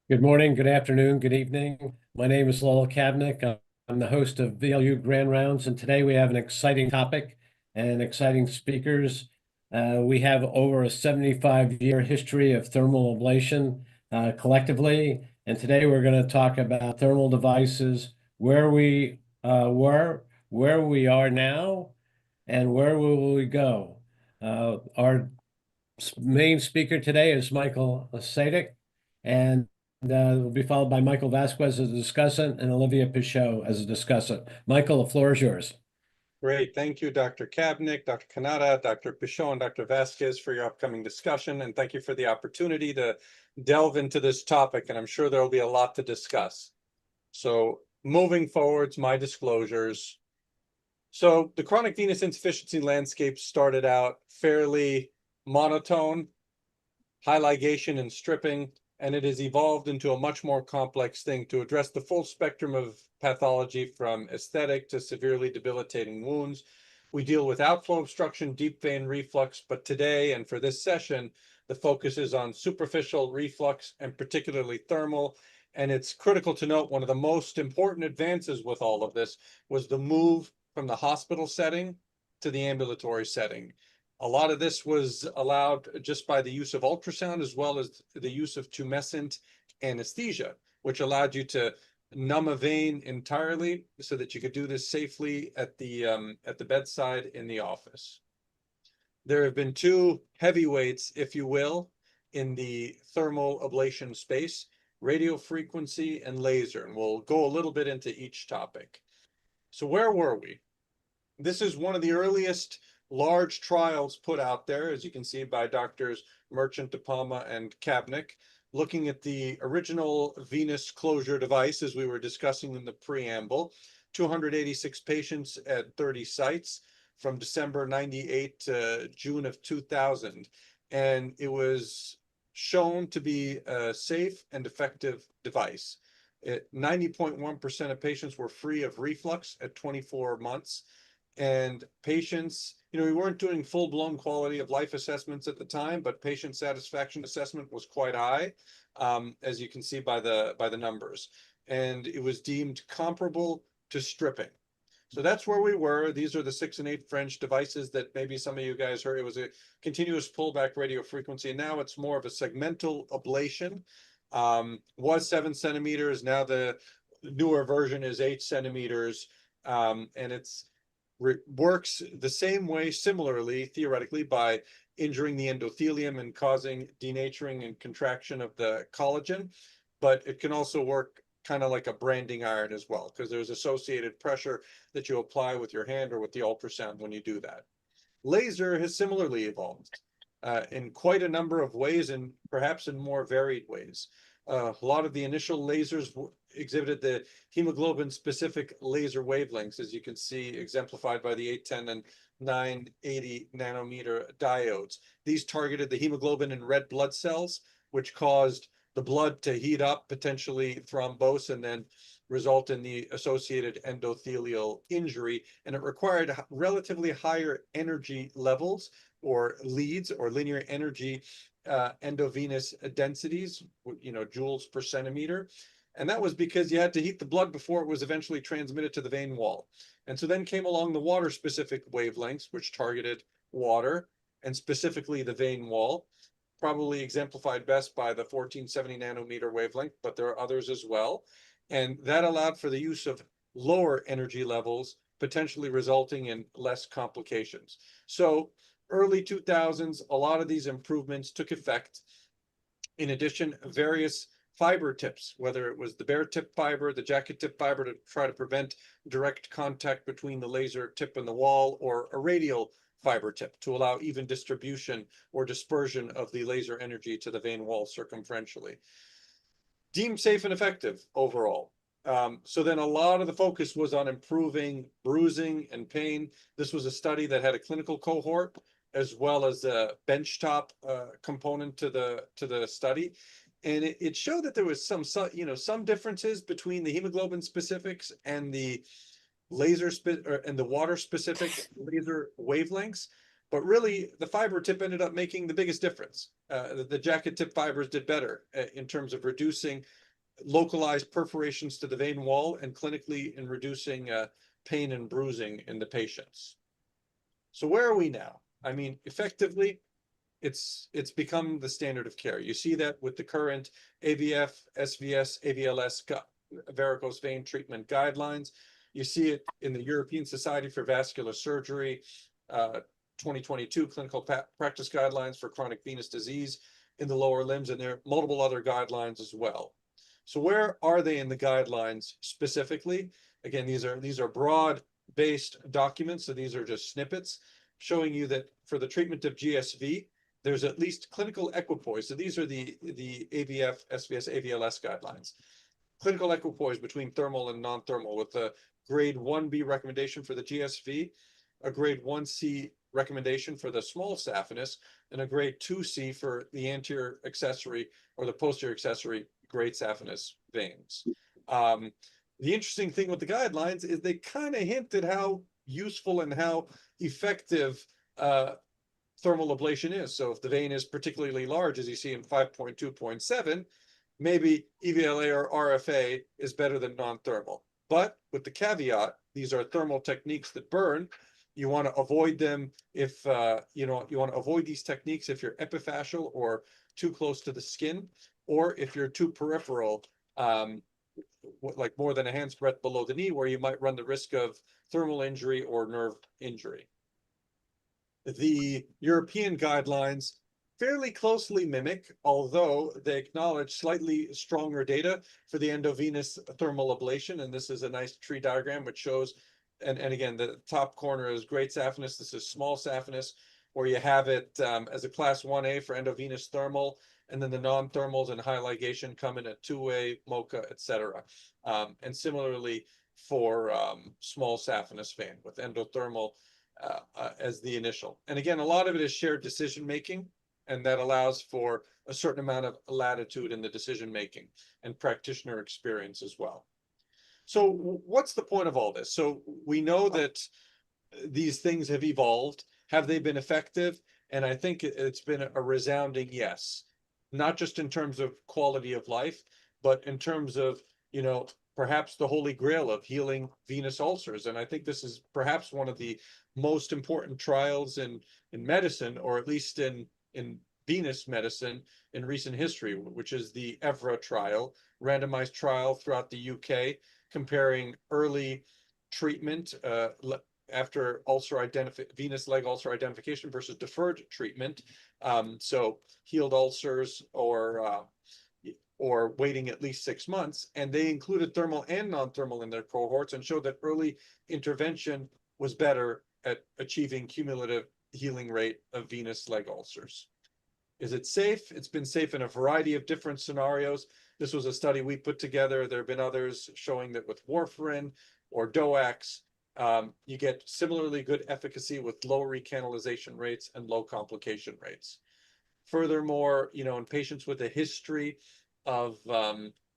Good morning, good afternoon, good evening. My name is Lowell Kavnick. I'm the host of VLU Grand Rounds, and today we have an exciting topic and exciting speakers. We have over a 75-year history of thermal ablation collectively, and today we're going to talk about thermal devices, where we were, where we are now, and where will we go. Our main speaker today is Mikel Sadek, and will be followed by Michael Vasquez as a discussant and Olivia Pichot as a discussant. Michael, the floor is yours. Great. Thank you, Dr. Kavnick, Dr. Kanata, Dr. Pichot, and Dr. Vasquez for your upcoming discussion. And thank you for the opportunity to delve into this topic. And I'm sure there will be a lot to discuss. So moving forwards, my disclosures. So the chronic venous insufficiency landscape started out fairly monotone, high ligation and stripping, and it has evolved into a much more complex thing to address the full spectrum of pathology from aesthetic to severely debilitating wounds. We deal with outflow obstruction, deep vein reflux, but today and for this session, the focus is on superficial reflux and particularly thermal. And it's critical to note one of the most important advances with all of this was the move from the hospital setting to the ambulatory setting. A lot of this was allowed just by the use of ultrasound as well as the use of tumescent anesthesia, which allowed you to numb a vein entirely so that you could do this safely at the bedside in the office. There have been two heavyweights, if you will, in the thermal ablation space, radiofrequency and laser, and we'll go a little bit into each topic. So where were we? This is one of the earliest large trials put out there, as you can see by Doctors Merchant, De Palma, and Kavnick, looking at the original venous closure device, as we were discussing in the preamble, 286 patients at 30 sites from December 98 to June of 2000. And it was shown to be a safe and effective device. 90.1% of patients were free of reflux at 24 months. And patients, we weren't doing full-blown quality of life assessments at the time, but patient satisfaction assessment was quite high, as you can see by the numbers. And it was deemed comparable to stripping. So that's where we were. These are the 6 and 8 French devices that maybe some of you guys heard. It was a continuous pullback radiofrequency. And now it's more of a segmental ablation. Was 7 centimeters. Now the newer version is 8 centimeters. And it's works the same way, similarly, theoretically, by injuring the endothelium and causing denaturing and contraction of the collagen. But it can also work kind of like a branding iron as well, because there's associated pressure that you apply with your hand or with the ultrasound when you do that. Laser has similarly evolved in quite a number of ways, and perhaps in more varied ways. A lot of the initial lasers exhibited the hemoglobin-specific laser wavelengths, as you can see exemplified by the 810 and 980 nanometer diodes. These targeted the hemoglobin in red blood cells, which caused the blood to heat up, potentially thrombose, and then result in the associated endothelial injury. And it required relatively higher energy levels, or leads, or linear energy endovenous densities, joules per centimeter. And that was because you had to heat the blood before it was eventually transmitted to the vein wall. And so then came along the water-specific wavelengths, which targeted water, and specifically the vein wall, probably exemplified best by the 1470 nanometer wavelength, but there are others as well. And that allowed for the use of lower energy levels, potentially resulting in less complications. So early 2000s, a lot of these improvements took effect. In addition, various fiber tips, whether it was the bare tip fiber, the jacket tip fiber to try to prevent direct contact between the laser tip and the wall, or a radial fiber tip to allow even distribution or dispersion of the laser energy to the vein wall circumferentially. Deemed safe and effective overall. So then a lot of the focus was on improving bruising and pain. This was a study that had a clinical cohort as well as a benchtop component to the study. And it showed that there was some differences between the hemoglobin specifics and the and the water specific laser wavelengths, but really the fiber tip ended up making the biggest difference. the jacket tip fibers did better in terms of reducing localized perforations to the vein wall and clinically in reducing pain and bruising in the patients. So where are we now? I mean, effectively, it's become the standard of care. You see that with the current AVF, SVS, AVLS varicose vein treatment guidelines. You see it in the European Society for Vascular Surgery 2022 clinical practice guidelines for chronic venous disease in the lower limbs, and there are multiple other guidelines as well. So where are they in the guidelines specifically? Again, these are broad-based documents, so these are just snippets showing you that for the treatment of GSV, there's at least clinical equipoise. So these are the AVF, SVS, AVLS guidelines. Clinical equipoise between thermal and non-thermal, with a grade 1B recommendation for the GSV, a grade 1C recommendation for the small saphenous, and a grade 2C for the anterior accessory or the posterior accessory great saphenous veins. The interesting thing with the guidelines is they kind of hint at how useful and how effective thermal ablation is. So if the vein is particularly large, as you see in 5.2.7, maybe EVLA or RFA is better than non-thermal. But with the caveat, these are thermal techniques that burn. You want to avoid them if, you want to avoid these techniques if you're epiphyseal or too close to the skin, or if you're too peripheral, like more than a hand's breadth below the knee, where you might run the risk of thermal injury or nerve injury. The European guidelines fairly closely mimic, although they acknowledge slightly stronger data for the endovenous thermal ablation. And this is a nice tree diagram which shows, and again, the top corner is great saphenous. This is small saphenous, where you have it as a class 1A for endovenous thermal, and then the non-thermals and high ligation come in at 2A, MOCA, etc. And similarly for small saphenous vein with endothermal as the initial. And again, a lot of it is shared decision making, and that allows for a certain amount of latitude in the decision making and practitioner experience as well. So what's the point of all this? So we know that these things have evolved. Have they been effective? And I think it's been a resounding yes, not just in terms of quality of life, but in terms of, perhaps the holy grail of healing venous ulcers. And I think this is perhaps one of the most important trials in medicine, or at least in venous medicine in recent history, which is the EVRA trial, randomized trial throughout the UK, comparing early treatment after venous leg ulcer identification versus deferred treatment. So healed ulcers or waiting at least 6 months. And they included thermal and non-thermal in their cohorts and showed that early intervention was better at achieving cumulative healing rate of venous leg ulcers. Is it safe? It's been safe in a variety of different scenarios. This was a study we put together. There have been others showing that with warfarin or DOACs, you get similarly good efficacy with low recanalization rates and low complication rates. Furthermore, in patients with a history of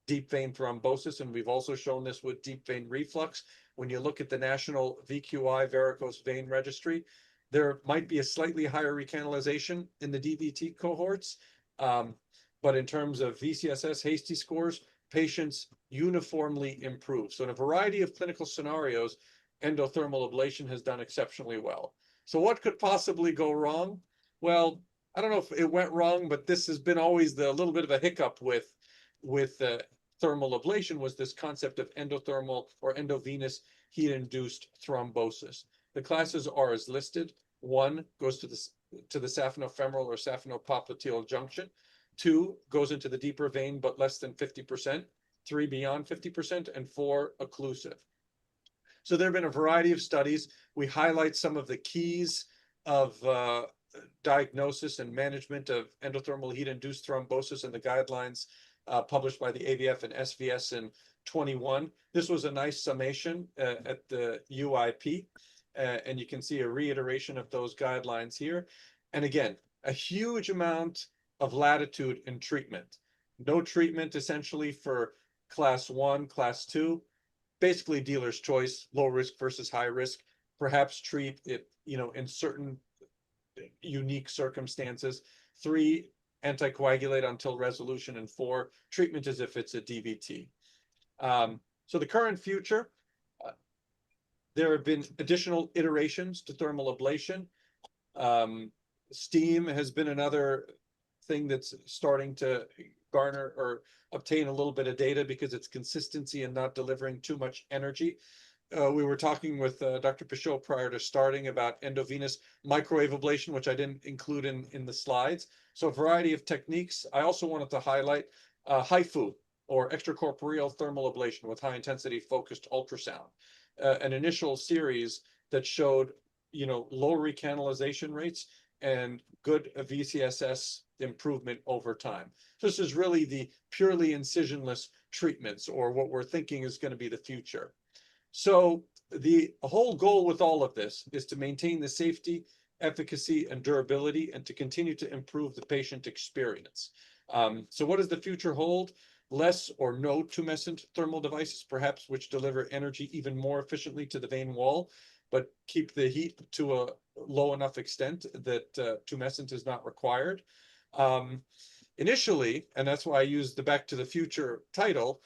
deep vein thrombosis, and we've also shown this with deep vein reflux, when you look at the National VQI Varicose Vein Registry, there might be a slightly higher recanalization in the DVT cohorts, but in terms of VCSS hasty scores, patients uniformly improve. So in a variety of clinical scenarios, endothermal ablation has done exceptionally well. So what could possibly go wrong? Well, I don't know if it went wrong, but this has been always a little bit of a hiccup with thermal ablation, was this concept of endothermal or endovenous heat-induced thrombosis. The classes are as listed. 1 goes to the saphenofemoral or saphenopopliteal junction. 2 goes into the deeper vein, but less than 50%. 3 beyond 50%, and 4 occlusive. So there have been a variety of studies. We highlight some of the keys of diagnosis and management of endothermal heat-induced thrombosis in the guidelines published by the AVF and SVS in 21. This was a nice summation at the UIP, and you can see a reiteration of those guidelines here. And again, a huge amount of latitude in treatment. No treatment essentially for class 1, class 2, basically dealer's choice, low risk versus high risk, perhaps treat it, in certain unique circumstances. 3, anticoagulate until resolution, and 4, treatment as if it's a DVT. So the current future, there have been additional iterations to thermal ablation. Steam has been another thing that's starting to garner or obtain a little bit of data because it's consistency and not delivering too much energy. We were talking with Dr. Pichot prior to starting about endovenous microwave ablation, which I didn't include in the slides. So a variety of techniques. I also wanted to highlight HIFU, or extracorporeal thermal ablation with high intensity focused ultrasound, an initial series that showed, low recanalization rates and good VCSS improvement over time. So this is really the purely incisionless treatments, or what we're thinking is going to be the future. So the whole goal with all of this is to maintain the safety, efficacy, and durability, and to continue to improve the patient experience. So what does the future hold? Less or no tumescent thermal devices, perhaps, which deliver energy even more efficiently to the vein wall, but keep the heat to a low enough extent that tumescent is not required. Initially, and that's why I used the Back to the Future title,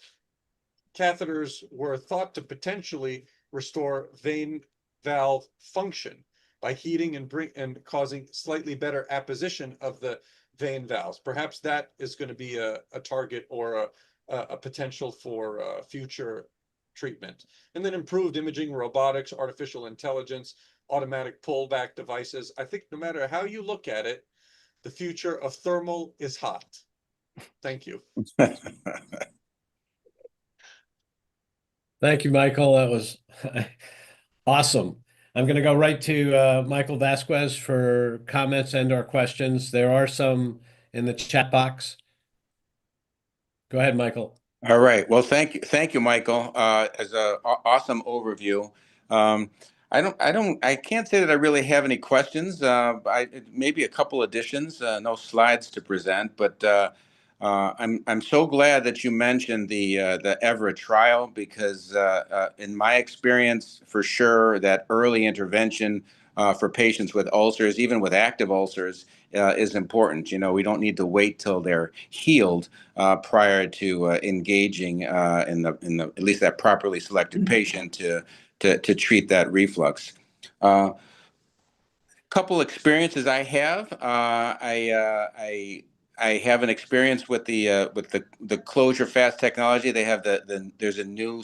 catheters were thought to potentially restore vein valve function by heating and causing slightly better apposition of the vein valves. Perhaps that is going to be a target or a potential for future treatment. And then improved imaging, robotics, artificial intelligence, automatic pullback devices. I think no matter how you look at it, the future of thermal is hot. Thank you. Thank you, Michael. That was awesome. I'm going to go right to Michael Vasquez for comments and/or questions. There are some in the chat box. Go ahead, Michael. All right. Well, thank you, Michael, as a awesome overview. I can't say that I really have any questions. Maybe a couple additions. No slides to present, but I'm so glad that you mentioned the Evra trial, because in my experience, for sure, that early intervention for patients with ulcers, even with active ulcers, is important. We don't need to wait till they're healed prior to engaging in the at least that properly selected patient to treat that reflux. Couple experiences I have. I have an experience with the closure fast technology. They have there's a new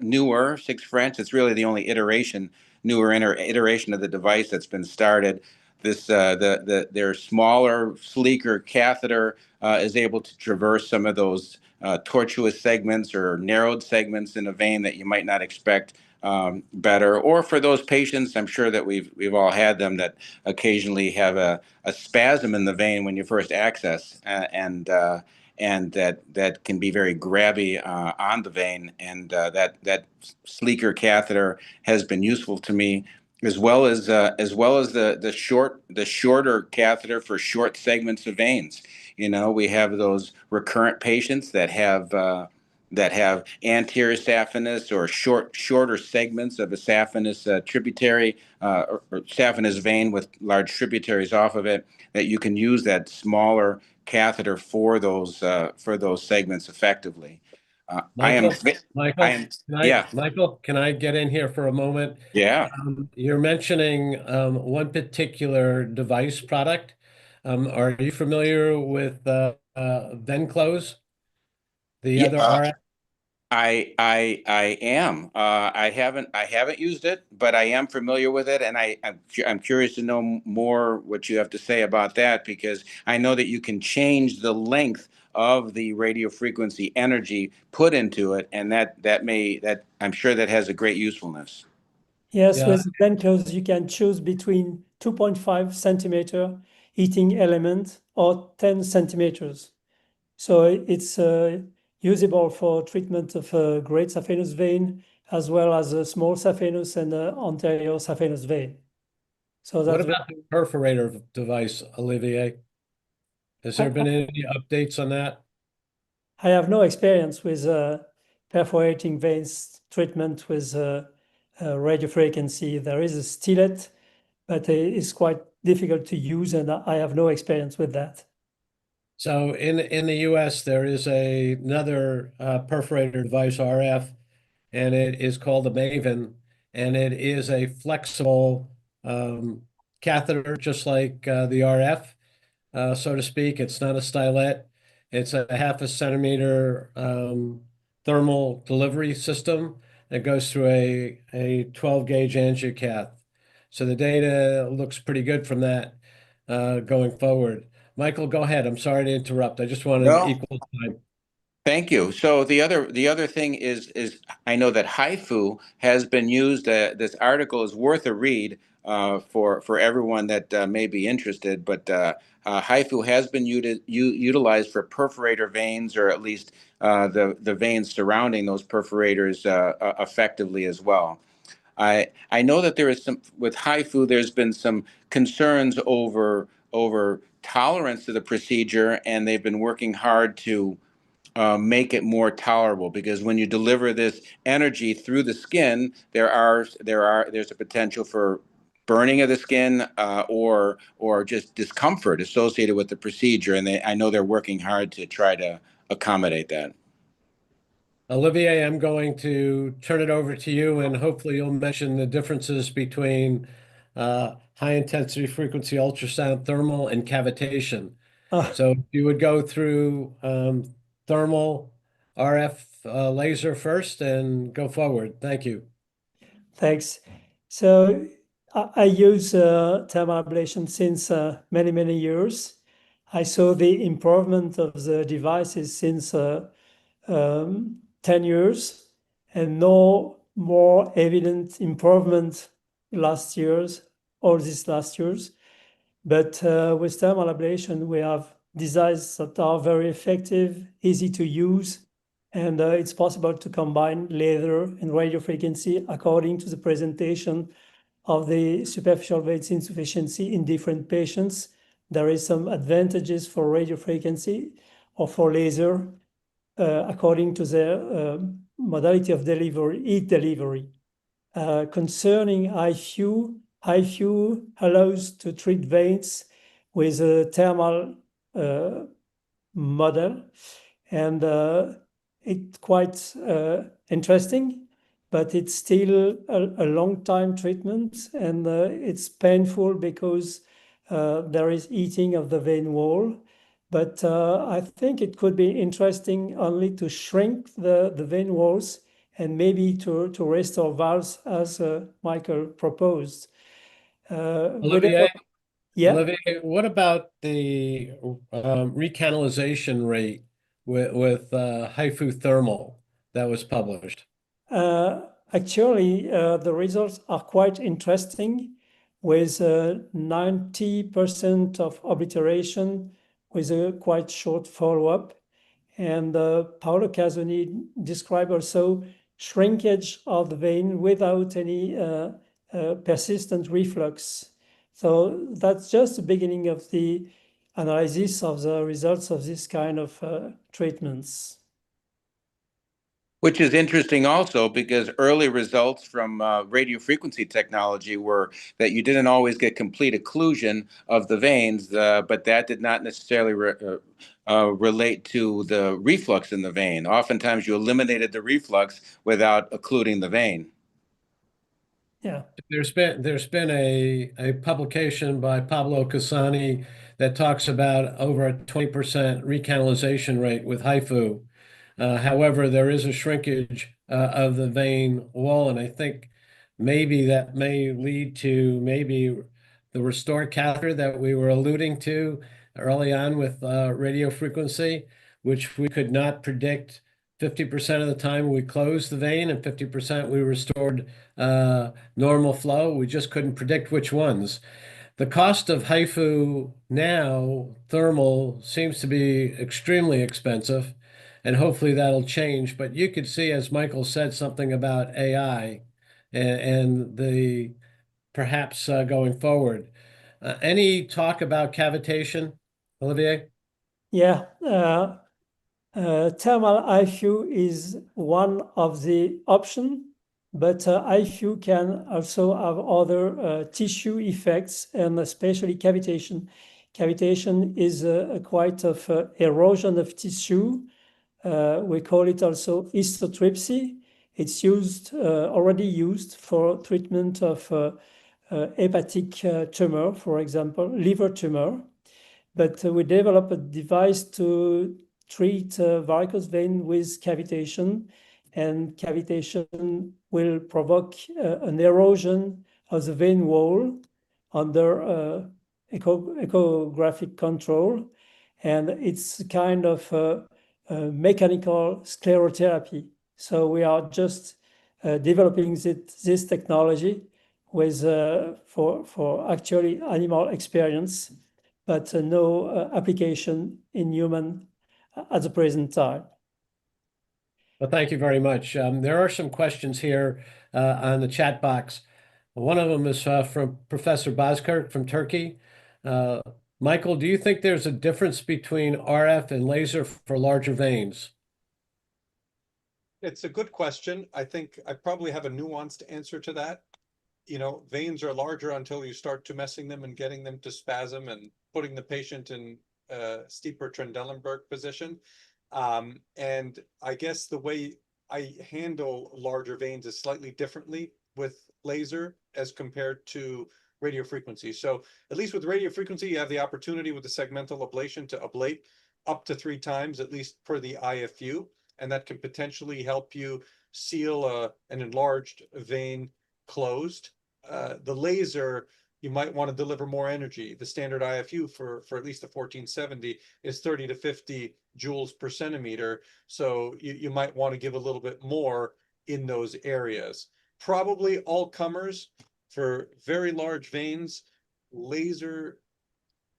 newer 6 French. It's really the only newer iteration of the device that's been started. Their smaller, sleeker catheter is able to traverse some of those tortuous segments or narrowed segments in a vein that you might not expect better. Or for those patients, I'm sure that we've all had them, that occasionally have a spasm in the vein when you first access, and that can be very grabby on the vein, and that sleeker catheter has been useful to me, as well as the shorter catheter for short segments of veins. We have those recurrent patients that have anterior saphenous or shorter segments of a saphenous tributary or saphenous vein with large tributaries off of it, that you can use that smaller catheter for those segments effectively. Michael, Yeah. Michael, can I get in here for a moment? Yeah. You're mentioning one particular device product. Are you familiar with Venclose? The other RF? I am. I haven't used it, but I am familiar with it, and I'm curious to know more what you have to say about that, because I know that you can change the length of the radiofrequency energy put into it, and that I'm sure that has a great usefulness. Yes, Yeah. with Venclose, you can choose between 2.5 centimeter heating element or 10 centimeters. So it's usable for treatment of great saphenous vein, as well as a small saphenous and anterior saphenous vein. So What that's about the perforator device, Olivier? Has there been any updates on that? I have no experience with perforating veins treatment with radiofrequency. There is a stylet, but it's quite difficult to use, and I have no experience with that. So in the US, there is another perforator device, RF, and it is called the Maven, and it is a flexible catheter, just like the RF, so to speak. It's not a stylet. It's a half a centimeter thermal delivery system that goes through a 12 gauge angiocath. So the data looks pretty good from that going forward. Michael, go ahead. I'm sorry to interrupt. I just wanted No. equal time. Thank you. So the other thing is I know that HIFU has been used. This article is worth a read for everyone that may be interested. But HIFU has been utilized for perforator veins, or at least the veins surrounding those perforators effectively as well. I know that there is some with HIFU. There's been some concerns over tolerance to the procedure, and they've been working hard to make it more tolerable, because when you deliver this energy through the skin, there's a potential for burning of the skin or just discomfort associated with the procedure, and I know they're working hard to try to accommodate that. Olivier, I'm going to turn it over to you, and hopefully you'll mention the differences between high intensity frequency ultrasound thermal and cavitation. So if you would go through thermal RF laser first and go forward. Thank you. Thanks. So I use thermal ablation since many, many years. I saw the improvement of the devices since 10 years, and no more evident improvement all these last years. But with thermal ablation, we have devices that are very effective, easy to use, and it's possible to combine laser and radiofrequency according to the presentation of the superficial veins insufficiency in different patients. There is some advantages for radiofrequency or for laser according to their modality of delivery, heat delivery. Concerning HIFU, HIFU allows to treat veins with a thermal model, and it's quite interesting, but it's still a long time treatment, and it's painful because there is heating of the vein wall. But I think it could be interesting only to shrink the vein walls and maybe to restore valves as Michael proposed. Olivier, Yeah. Olivier, what about the recanalization rate with HIFU thermal that was published? Actually, the results are quite interesting, with 90% of obliteration with a quite short follow-up. And Paolo Casoni described also shrinkage of the vein without any persistent reflux. So that's just the beginning of the analysis of the results of this kind of treatments. Which is interesting also, because early results from radiofrequency technology were that you didn't always get complete occlusion of the veins, but that did not necessarily relate to the reflux in the vein. Oftentimes you eliminated the reflux without occluding the vein. Yeah. There's been a publication by Pablo Casani that talks about over a 20% recanalization rate with HIFU. However, there is a shrinkage of the vein wall, and I think maybe that may lead to maybe the restored catheter that we were alluding to early on with radiofrequency, which we could not predict. 50% of the time we closed the vein and 50% we restored normal flow. We just couldn't predict which ones. The cost of HIFU now, thermal, seems to be extremely expensive, and hopefully that'll change. But you could see, as Michael said, something about AI and the perhaps going forward. Any talk about cavitation, Olivier? Yeah. Thermal HIFU is one of the options, But HIFU can also have other tissue effects, and especially cavitation. Cavitation is quite of erosion of tissue. We call it also histotripsy. It's already used for treatment of hepatic tumor, for example, liver tumor. But we developed a device to treat varicose vein with cavitation, and cavitation will provoke an erosion of the vein wall under echographic control, and it's kind of mechanical sclerotherapy. So we are just developing this technology with for actually animal experience, but no application in human at the present time. Well, thank you very much. There are some questions here on the chat box. One of them is from Professor Bozkurt from Turkey. Michael, do you think there's a difference between RF and laser for larger veins? It's a good question. I think I probably have a nuanced answer to that. You know, veins are larger until you start to messing them and getting them to spasm and putting the patient in a steeper Trendelenburg position. And I guess the way I handle larger veins is slightly differently with laser as compared to radiofrequency. So at least with radiofrequency, you have the opportunity with the segmental ablation to ablate up to 3 times, at least per the IFU. And that can potentially help you seal an enlarged vein closed. The laser, you might want to deliver more energy. The standard IFU for at least the 1470 is 30 to 50 joules per centimeter. So you might want to give a little bit more in those areas. Probably all comers for very large veins, laser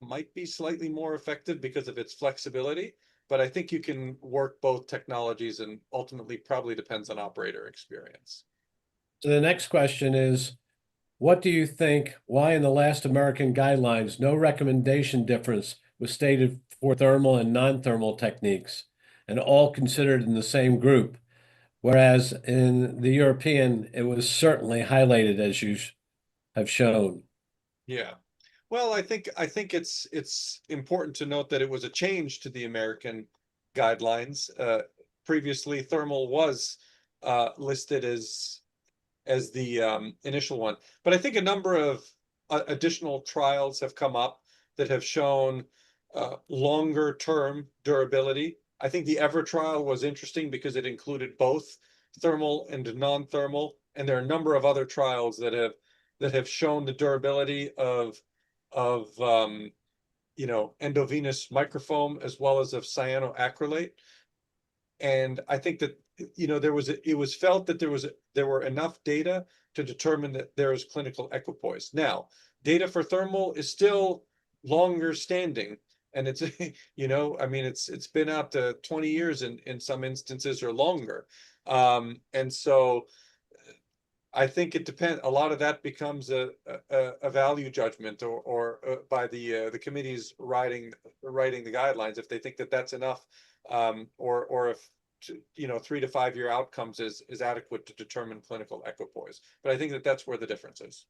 might be slightly more effective because of its flexibility. But I think you can work both technologies, and ultimately probably depends on operator experience. So the next question is, what do you think, why in the last American guidelines, no recommendation difference was stated for thermal and non-thermal techniques, and all considered in the same group, whereas in the European, it was certainly highlighted as you have shown? Yeah. Well, I think it's important to note that it was a change to the American guidelines. Previously, thermal was listed as the initial one, but I think a number of additional trials have come up that have shown longer term durability. I think the EVER trial was interesting because it included both thermal and non-thermal, and there are a number of other trials that have shown the durability of you know, endovenous microfoam as well as of cyanoacrylate. And I think that, you know, it was felt that there were enough data to determine that there is clinical equipoise. Now, data for thermal is still longer standing, and it's you know, I mean, it's been out to 20 years in some instances or longer. And so I think it depends. A lot of that becomes a value judgment, or by the committees writing the guidelines, if they think that that's enough, or if, you know, 3 to 5 year outcomes is adequate to determine clinical equipoise. But I think that that's where the difference is.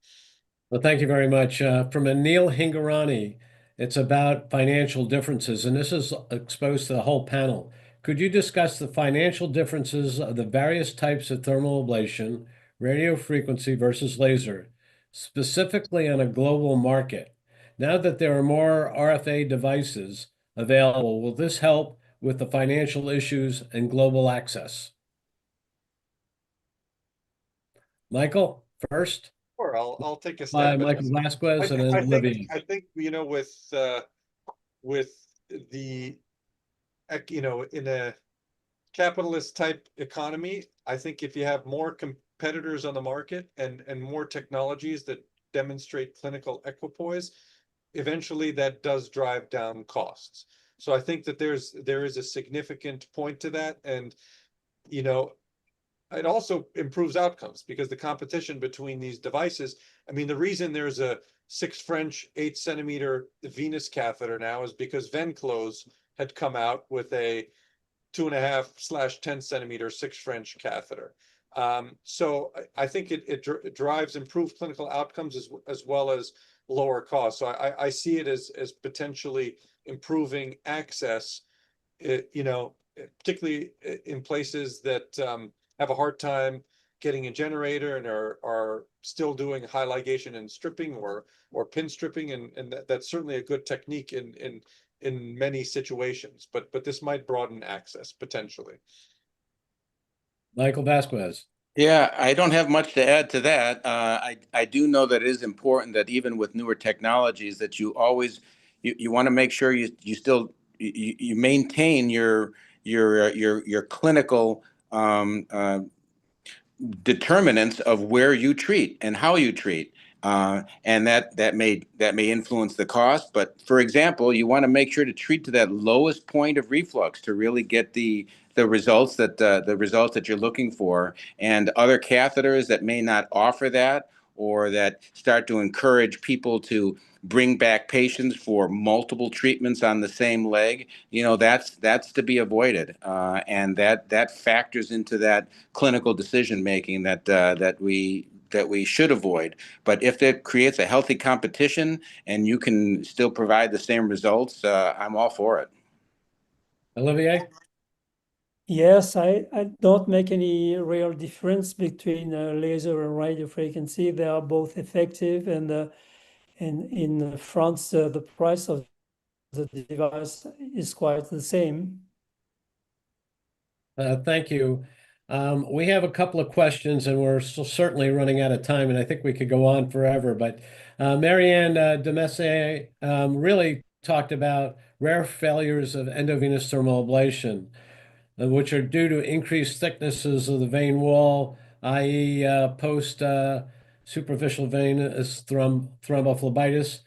Well, thank you very much. From Anil Hingorani, it's about financial differences, and this is exposed to the whole panel. Could you discuss the financial differences of the various types of thermal ablation, radiofrequency versus laser, specifically on a global market? Now that there are more RFA devices available, will this help with the financial issues and global access? Michael, first. Sure, I'll take a By stab at Michael this. Vasquez and then Olivia. I think, you know, with the, you know, in a capitalist type economy, I think if you have more competitors on the market and more technologies that demonstrate clinical equipoise, eventually that does drive down costs. So I think that there is a significant point to that, and, you know, it also improves outcomes because the competition between these devices, I mean, the reason there's a 6 French 8 centimeter venous catheter now is because Venclose had come out with a 2.5/10 centimeter 6 French catheter. So I think it drives improved clinical outcomes as well as lower costs. So I see it as potentially improving access, particularly in places that have a hard time getting a generator and are still doing high ligation and stripping or pin stripping, and that's certainly a good technique in many situations. But this might broaden access potentially. Michael Vasquez. Yeah, I don't have much to add to that. I do know that it is important that even with newer technologies, that you always you want to make sure you maintain your clinical determinants of where you treat and how you treat. And that may influence the cost. But for example, you want to make sure to treat to that lowest point of reflux to really get the results that you're looking for. And other catheters that may not offer that, or that start to encourage people to bring back patients for multiple treatments on the same leg, that's to be avoided, and that factors into that clinical decision making that we should avoid. But if it creates a healthy competition and you can still provide the same results, I'm all for it. Olivier? Yes, I don't make any real difference between laser and radiofrequency. They are both effective, and in France, the price of the device is quite the same. Thank you. We have a couple of questions, and we're certainly running out of time, and I think we could go on forever. But Marianne Demesse really talked about rare failures of endovenous thermal ablation, which are due to increased thicknesses of the vein wall, i.e., post superficial venous thrombophlebitis,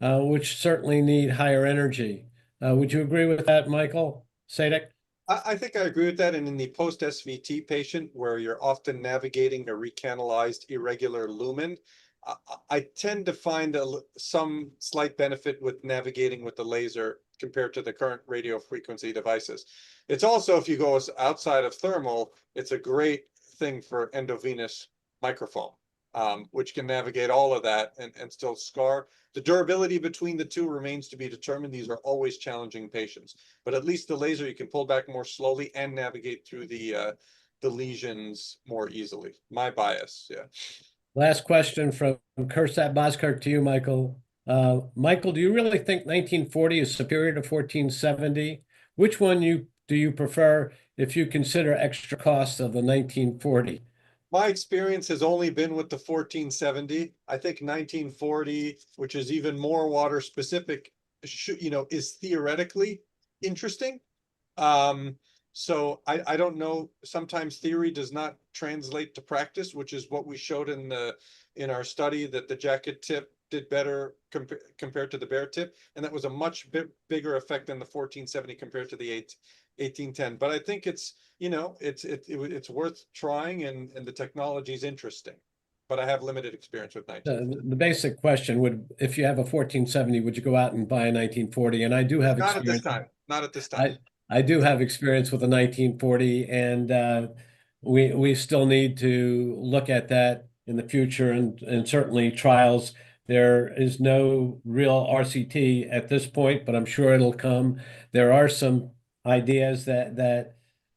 which certainly need higher energy. Would you agree with that, Mikel Sadek? I think I agree with that. And in the post-SVT patient, where you're often navigating a recanalized irregular lumen, I tend to find some slight benefit with navigating with the laser compared to the current radio frequency devices. It's also, if you go outside of thermal, it's a great thing for endovenous microfoam, which can navigate all of that and still scar. The durability between the two remains to be determined. These are always challenging patients, but at least the laser, you can pull back more slowly and navigate through the lesions more easily. My bias, yeah. Last question from Kursat Bozkurt to you, Michael. Michael, do you really think 1940 is superior to 1470? Which one do you prefer if you consider extra costs of the 1940? My experience has only been with the 1470. I think 1940, which is even more water specific, is theoretically interesting. So I don't know. Sometimes theory does not translate to practice, which is what we showed in our study, that the jacket tip did better compared to the bare tip, and that was a much bigger effect than the 1470 compared to the 1810. But I think it's worth trying, and the technology is interesting. But I have limited experience with 1940. The basic question would, if you have a 1470, would you go out and buy a 1940? And I do have Not at this experience. time. Not at this time. I do have experience with a 1940, and we still need to look at that in the future, and certainly trials. There is no real RCT at this point, but I'm sure it'll come. There are some ideas that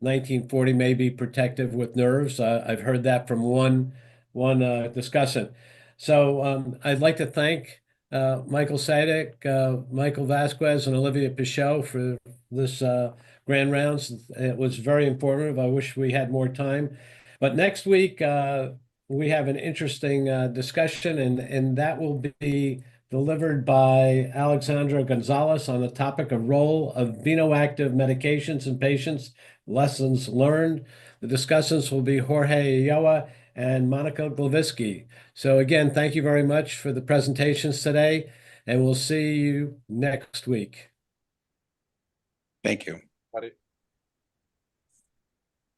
1940 may be protective with nerves. I've heard that from one discussant. So I'd like to thank Mikel Sadek, Michael Vasquez, and Olivia Pichot for this grand rounds. It was very informative. I wish we had more time. But next week, we have an interesting discussion, and that will be delivered by Alexandra Gonzalez on the topic of role of venoactive medications in patients, lessons learned. The discussants will be Jorge Ulloa and Monica Glavisky. So again, thank you very much for the presentations today, and we'll see you next week. Thank you. Got it.